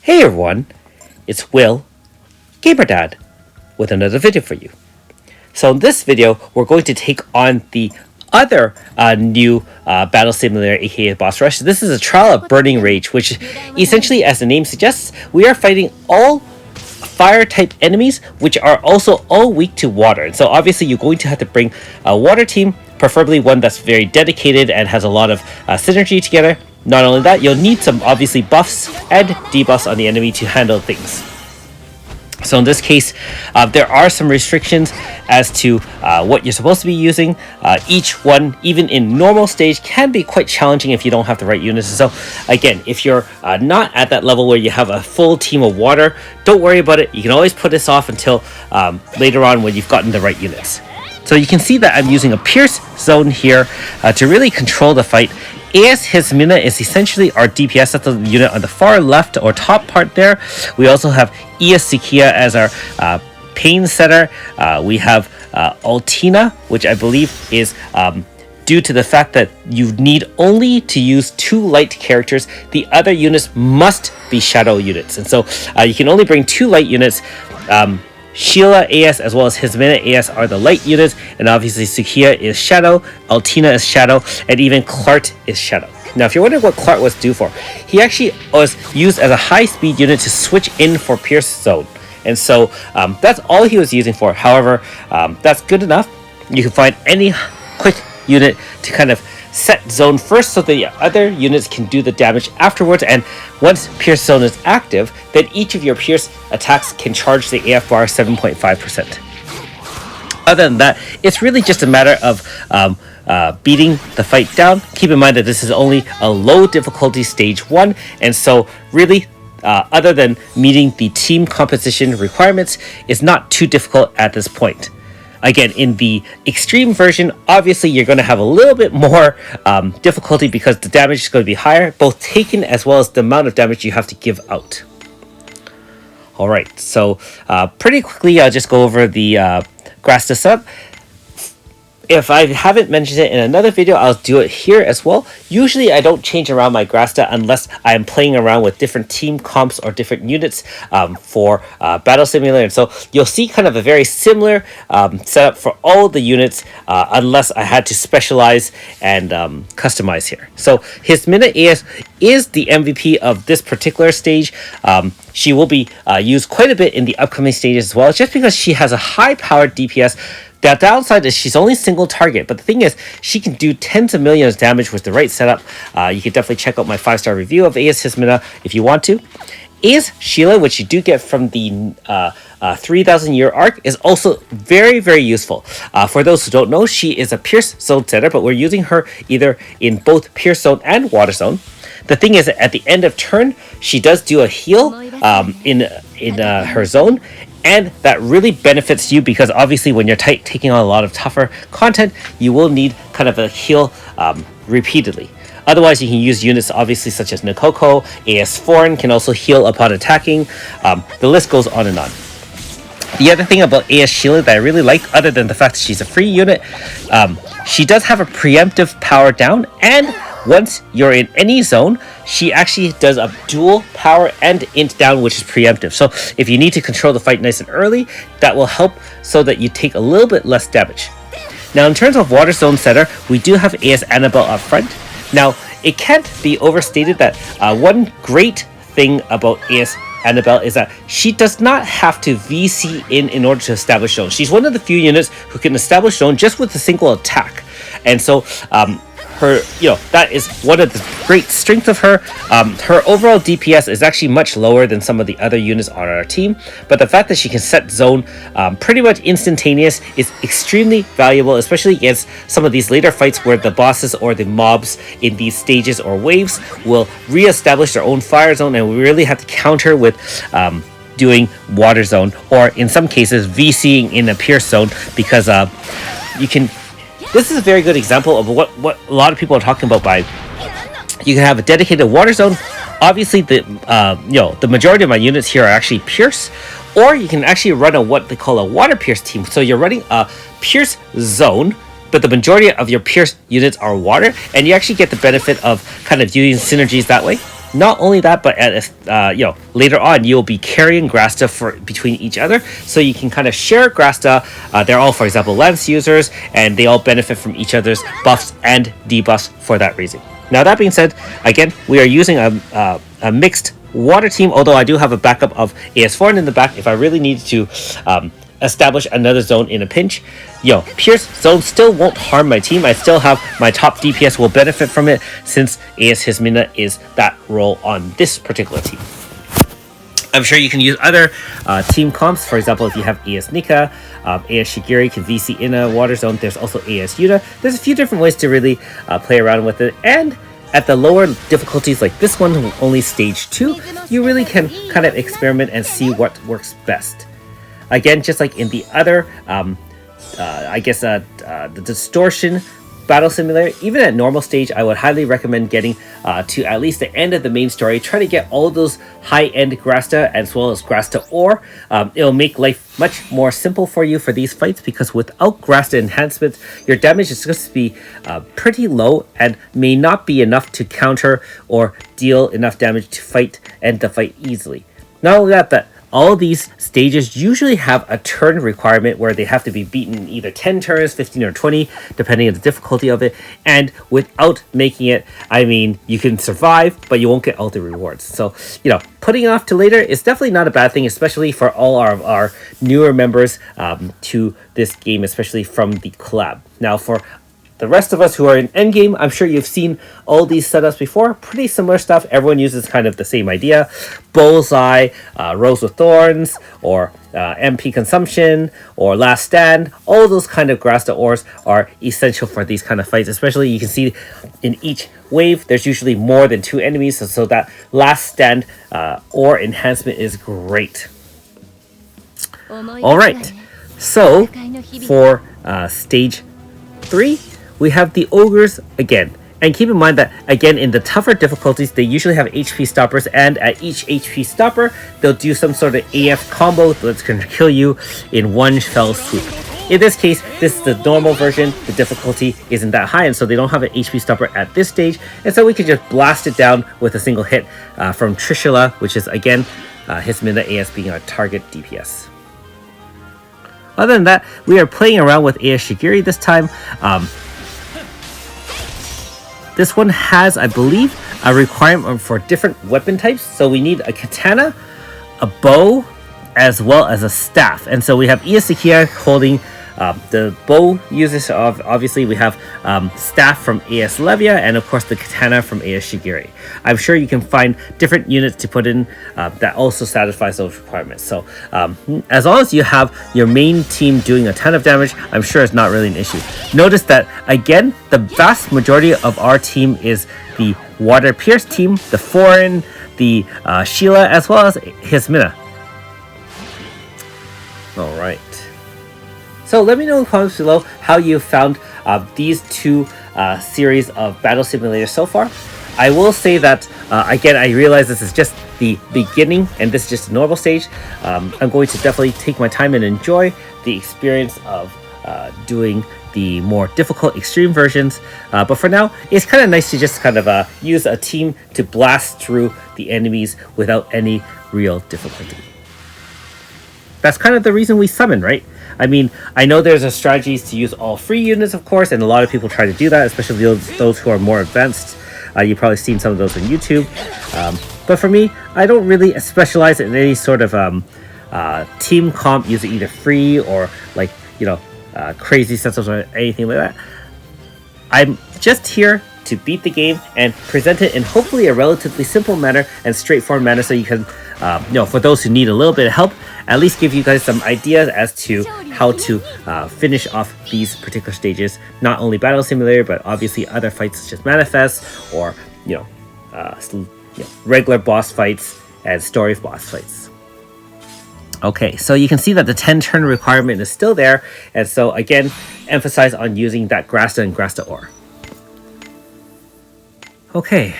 Hey everyone, it's Will, Gamer Dad, with another video for you. So in this video, we're going to take on the other new battle simulator, aka Boss Rush. This is a trial of Burning Rage, which essentially, as the name suggests, we are fighting all fire type enemies, which are also all weak to water. And so obviously you're going to have to bring a water team, preferably one that's very dedicated and has a lot of synergy together. Not only that, you'll need some obviously buffs and debuffs on the enemy to handle things. So in this case, there are some restrictions as to what you're supposed to be using. Each one, even in normal stage, can be quite challenging if you don't have the right units. So again, if you're not at that level where you have a full team of water, don't worry about it. You can always put this off until later on when you've gotten the right units. So you can see that I'm using a Pierce Zone here to really control the fight. AS Hizmina is essentially our DPS. That's the unit on the far left or top part there. We also have ES Sukiya as our pain setter. We have Altina, which I believe is due to the fact that you need only to use 2 light characters. The other units must be shadow units. And so you can only bring 2 light units. Sheila AS as well as Hizmina AS are the light units, and obviously Sukiya is Shadow, Altina is Shadow, and even Clark is Shadow. Now, if you're wondering what Clark was due for, he actually was used as a high-speed unit to switch in for Pierce Zone. And so that's all he was using for. However, that's good enough. You can find any quick unit to kind of set zone first so the other units can do the damage afterwards, and once Pierce Zone is active, then each of your Pierce attacks can charge the AF bar 7.5%. Other than that, it's really just a matter of beating the fight down. Keep in mind that this is only a low difficulty stage 1, and so really other than meeting the team composition requirements, it's not too difficult at this point. Again, in the extreme version, obviously you're going to have a little bit more difficulty because the damage is going to be higher, both taken as well as the amount of damage you have to give out. Alright, so pretty quickly I'll just go over the Grasta setup. If I haven't mentioned it in another video, I'll do it here as well. Usually I don't change around my Grasta unless I am playing around with different team comps or different units for Battle Simulator. And so you'll see kind of a very similar setup for all the units unless I had to specialize and customize here. So Hizmina AS is the MVP of this particular stage. She will be used quite a bit in the upcoming stages as well, just because she has a high-powered DPS. The downside is she's only single target, but the thing is, she can do tens of millions of damage with the right setup. You can definitely check out my 5-star review of AS Hizmina if you want to. AS Sheila, which you do get from the 3,000 year arc, is also very, very useful. For those who don't know, she is a Pierce Zone setter, but we're using her either in both Pierce Zone and Water Zone. The thing is that at the end of turn, she does do a heal in her zone, and that really benefits you because obviously when you're taking on a lot of tougher content, you will need kind of a heal repeatedly. Otherwise, you can use units obviously such as Nikoko, AS Foreign can also heal upon attacking. The list goes on and on. The other thing about AS Sheila that I really like, other than the fact that she's a free unit, she does have a preemptive power down, and once you're in any zone, she actually does a dual power and int down, which is preemptive. So if you need to control the fight nice and early, that will help so that you take a little bit less damage. Now, in terms of Water Zone setter, we do have AS Annabelle up front. Now, it can't be overstated that one great thing about AS Annabelle is that she does not have to VC in order to establish zone. She's one of the few units who can establish zone just with a single attack. And so her, that is one of the great strengths of her. Her overall DPS is actually much lower than some of the other units on our team, but the fact that she can set zone pretty much instantaneous is extremely valuable, especially against some of these later fights where the bosses or the mobs in these stages or waves will re-establish their own fire zone, and we really have to counter with doing Water Zone, or in some cases VCing in a Pierce Zone, because you can. This is a very good example of what a lot of people are talking about. By you can have a dedicated Water Zone. Obviously, the majority of my units here are actually Pierce, or you can actually run a what they call a Water Pierce team. So you're running a Pierce Zone, but the majority of your Pierce units are water, and you actually get the benefit of kind of using synergies that way. Not only that, but later on you'll be carrying Grasta for between each other, so you can kind of share Grasta. They're all, for example, Lance users, and they all benefit from each other's buffs and debuffs for that reason. Now that being said, again, we are using a mixed water team, although I do have a backup of AS4 in the back if I really need to establish another zone in a pinch. Pierce zone still won't harm my team. I still have my top DPS will benefit from it, since AS Hismina is that role on this particular team. I'm sure you can use other team comps. For example, if you have AS Nika, AS Shigiri can VC in a water zone. There's also AS Yuta. There's a few different ways to really play around with it. And at the lower difficulties like this one, only stage 2, you really can kind of experiment and see what works best. Again, just like in the other, the distortion battle simulator, even at normal stage, I would highly recommend getting to at least the end of the main story. Try to get all those high-end Grasta as well as Grasta ore. It'll make life much more simple for you for these fights, because without Grasta enhancements, your damage is going to be pretty low and may not be enough to counter or deal enough damage to end the fight easily. Not only that, but all these stages usually have a turn requirement where they have to be beaten in either 10 turns, 15 or 20, depending on the difficulty of it. And without making it, you can survive, but you won't get all the rewards. So, putting it off to later is definitely not a bad thing, especially for all our newer members to this game, especially from the collab. Now, for the rest of us who are in endgame, I'm sure you've seen all these setups before. Pretty similar stuff. Everyone uses kind of the same idea. Bullseye, Rose with Thorns, or MP Consumption, or Last Stand. All those kind of Grasta ores are essential for these kind of fights. Especially, you can see in each wave, there's usually more than 2 enemies. So that Last Stand ore enhancement is great. Alright, so for stage 3, we have the ogres again. And keep in mind that, again, in the tougher difficulties, they usually have HP stoppers, and at each HP stopper, they'll do some sort of AF combo that's going to kill you in one fell swoop. In this case, this is the normal version. The difficulty isn't that high, and so they don't have an HP stopper at this stage. And so we can just blast it down with a single hit from Trishula, which is, again, Hismina AS being our target DPS. Other than that, we are playing around with AS Shigiri this time. This one has, I believe, a requirement for different weapon types. So we need a katana, a bow, as well as a staff. And so we have Iasakia holding the bow uses. Obviously, we have staff from AS Levia, and of course the katana from AS Shigiri. I'm sure you can find different units to put in that also satisfies those requirements. So as long as you have your main team doing a ton of damage, I'm sure it's not really an issue. Notice that, again, the vast majority of our team is the Water Pierce team, the Foreign, the Sheila, as well as Hismina. Alright. So let me know in the comments below how you found these two series of battle simulators so far. I will say that, again, I realize this is just the beginning and this is just a normal stage. I'm going to definitely take my time and enjoy the experience of doing the more difficult extreme versions. But for now, it's kind of nice to just kind of use a team to blast through the enemies without any real difficulty. That's kind of the reason we summon, right? I know there's a strategies to use all free units, of course, and a lot of people try to do that, especially those who are more advanced. You've probably seen some of those on YouTube. But for me, I don't really specialize in any sort of team comp using either free or crazy setups or anything like that. I'm just here to beat the game and present it in hopefully a relatively simple manner and straightforward manner, so you can, for those who need a little bit of help, at least give you guys some ideas as to how to finish off these particular stages. Not only Battle Simulator, but obviously other fights such as Manifest or regular boss fights and story boss fights. Okay, so you can see that the 10-turn requirement is still there, and so again, emphasize on using that Grasta and Grasta ore. Okay,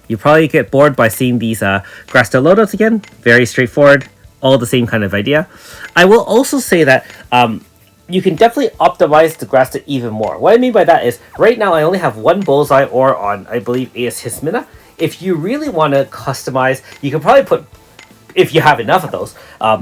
you probably get bored by seeing these Grasta loadouts again. Very straightforward, all the same kind of idea. I will also say that you can definitely optimize the Grasta even more. What I mean by that is, right now I only have one Bullseye ore on, I believe, AS Hismina. if you really want to customize, you can probably put, if you have enough of those,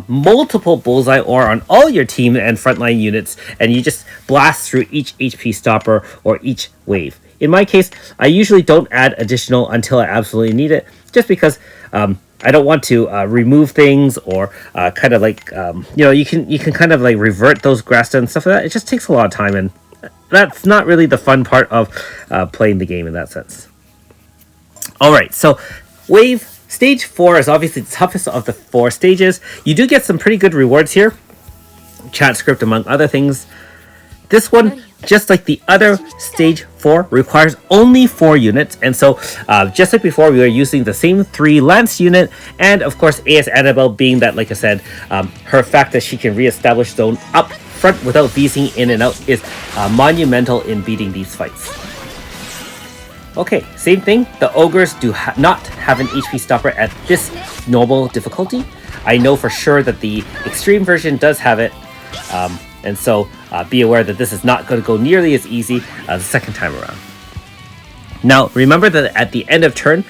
multiple bullseye ore on all your team and frontline units, and you just blast through each HP stopper or each wave. In my case, I usually don't add additional until I absolutely need it, just because I don't want to remove things or kind of like you can kind of like revert those Grasta and stuff like that. It just takes a lot of time, and that's not really the fun part of playing the game in that sense. All right, so stage 4 is obviously the toughest of the 4 stages. You do get some pretty good rewards here, chat script among other things. This one, just like the other stage 4, requires only 4 units, and so just like before, we are using the same 3 lance unit, and of course AS Annabelle, being that, like I said, her fact that she can reestablish zone up front without VCing in and out is monumental in beating these fights. Okay, same thing. The ogres do not have an HP stopper at this normal difficulty. I know for sure that the extreme version does have it, and so be aware that this is not going to go nearly as easy the second time around. Now, remember that at the end of turn,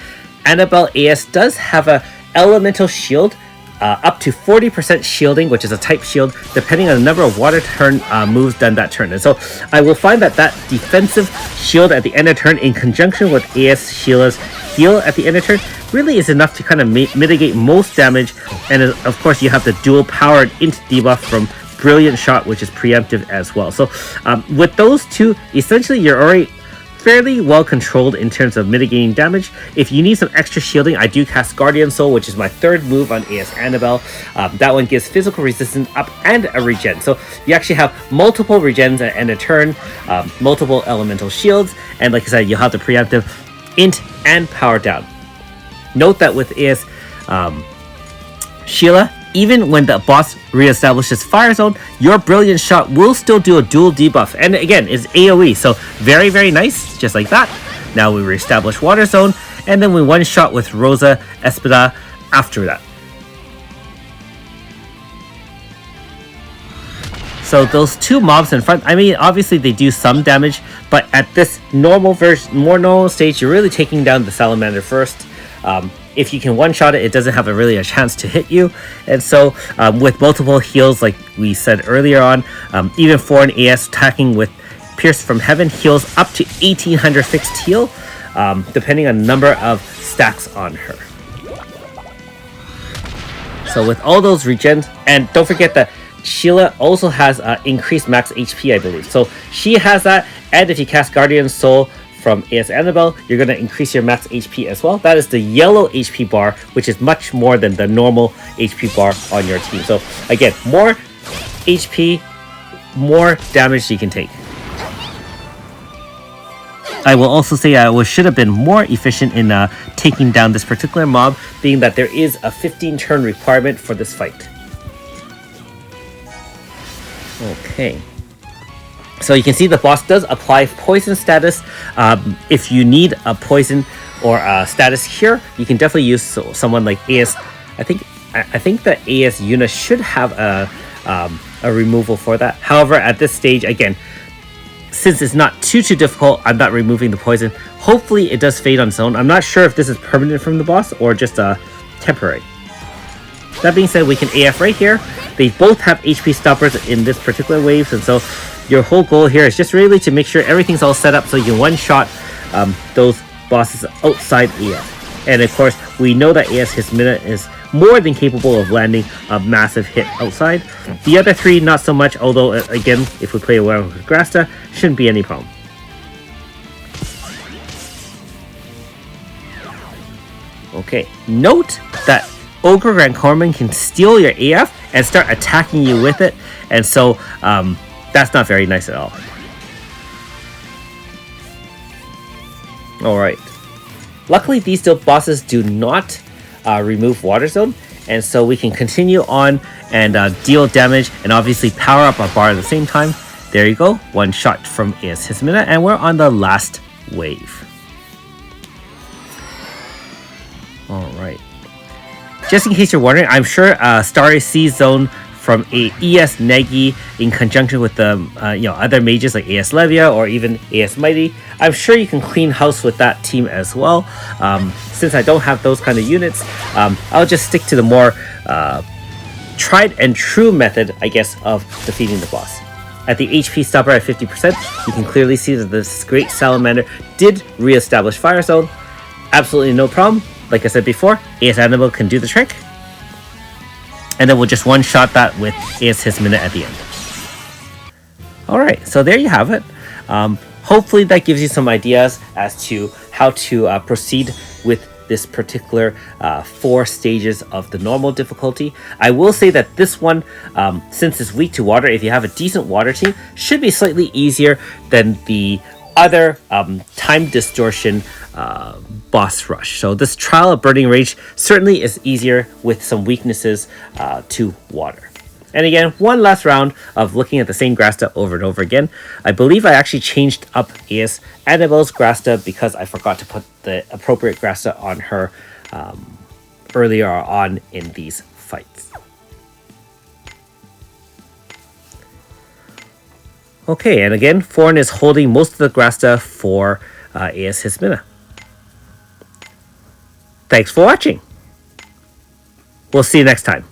Annabelle AS does have a elemental shield, up to 40% shielding, which is a type shield, depending on the number of water turn moves done that turn. And so I will find that defensive shield at the end of turn, in conjunction with AS Sheila's heal at the end of turn, really is enough to kind of mitigate most damage. And of course, you have the dual powered int debuff from Brilliant Shot, which is preemptive as well. So with those two, essentially you're already fairly well controlled in terms of mitigating damage. If you need some extra shielding, I do cast Guardian Soul, which is my 3rd move on AS Annabelle. That one gives physical resistance up and a regen. So you actually have multiple regens at end of turn, multiple elemental shields, and like I said, you'll have the preemptive int and power down. Note that with AS Sheila, even when the boss reestablishes Fire Zone, your Brilliant Shot will still do a dual debuff. And again, it's AoE, so very, very nice, just like that. Now we reestablish Water Zone, and then we one-shot with Rosa Espada after that. So those 2 mobs in front, I mean, obviously they do some damage, but at this normal version, more normal stage, you're really taking down the Salamander first. If you can one-shot it, it doesn't have a chance to hit you. And so with multiple heals, like we said earlier on, even for an AS attacking with Pierce from Heaven, heals up to 1800 fixed heal, depending on the number of stacks on her. So with all those regens, and don't forget that Sheila also has increased max HP, I believe. So she has that, and if you cast Guardian Soul from AS Annabelle, you're going to increase your max HP as well. That is the yellow HP bar, which is much more than the normal HP bar on your team. So again, more HP, more damage you can take. I will also say I should have been more efficient in taking down this particular mob, being that there is a 15 turn requirement for this fight. Okay. So you can see the boss does apply poison status. If you need a poison or a status here, you can definitely use someone like AS. I think that AS Yuna should have a removal for that. However, at this stage, again, since it's not too difficult, I'm not removing the poison. Hopefully it does fade on its own. I'm not sure if this is permanent from the boss or just temporary. That being said, we can AF right here. They both have HP stoppers in this particular wave, and so your whole goal here is just really to make sure everything's all set up so you can one-shot those bosses outside AS. And of course, we know that AS Hismina is more than capable of landing a massive hit outside. The other 3, not so much, although again, if we play around with Grasta, shouldn't be any problem. Okay, note that Ogre Grand Corman can steal your AF and start attacking you with it, and so that's not very nice at all. Alright. Luckily, these bosses do not remove Water Zone, and so we can continue on and deal damage and obviously power up our bar at the same time. There you go, one shot from AS Hismina, and we're on the last wave. Alright. Just in case you're wondering, I'm sure Starry Sea Zone from ES Negi in conjunction with the other mages like AS Levia or even AS Mighty, I'm sure you can clean house with that team as well. since I don't have those kind of units, I'll just stick to the more tried and true method, I guess, of defeating the boss. At the HP stopper at 50%, you can clearly see that this great salamander did re-establish Fire Zone. Absolutely no problem. Like I said before, AS Animal can do the trick. And then we'll just one-shot that with AS His Minute at the end. Alright, so there you have it. Hopefully that gives you some ideas as to how to proceed with this particular 4 stages of the normal difficulty. I will say that this one, since it's weak to water, if you have a decent water team, should be slightly easier than the other time distortion boss rush. So this Trial of Burning Rage certainly is easier with some weaknesses to water. And again, one last round of looking at the same Grasta over and over again. I believe I actually changed up AS Annabelle's Grasta because I forgot to put the appropriate Grasta on her earlier on in these fights. Okay, and again, Foreign is holding most of the Grasta for AS Hismina. Thanks for watching. We'll see you next time.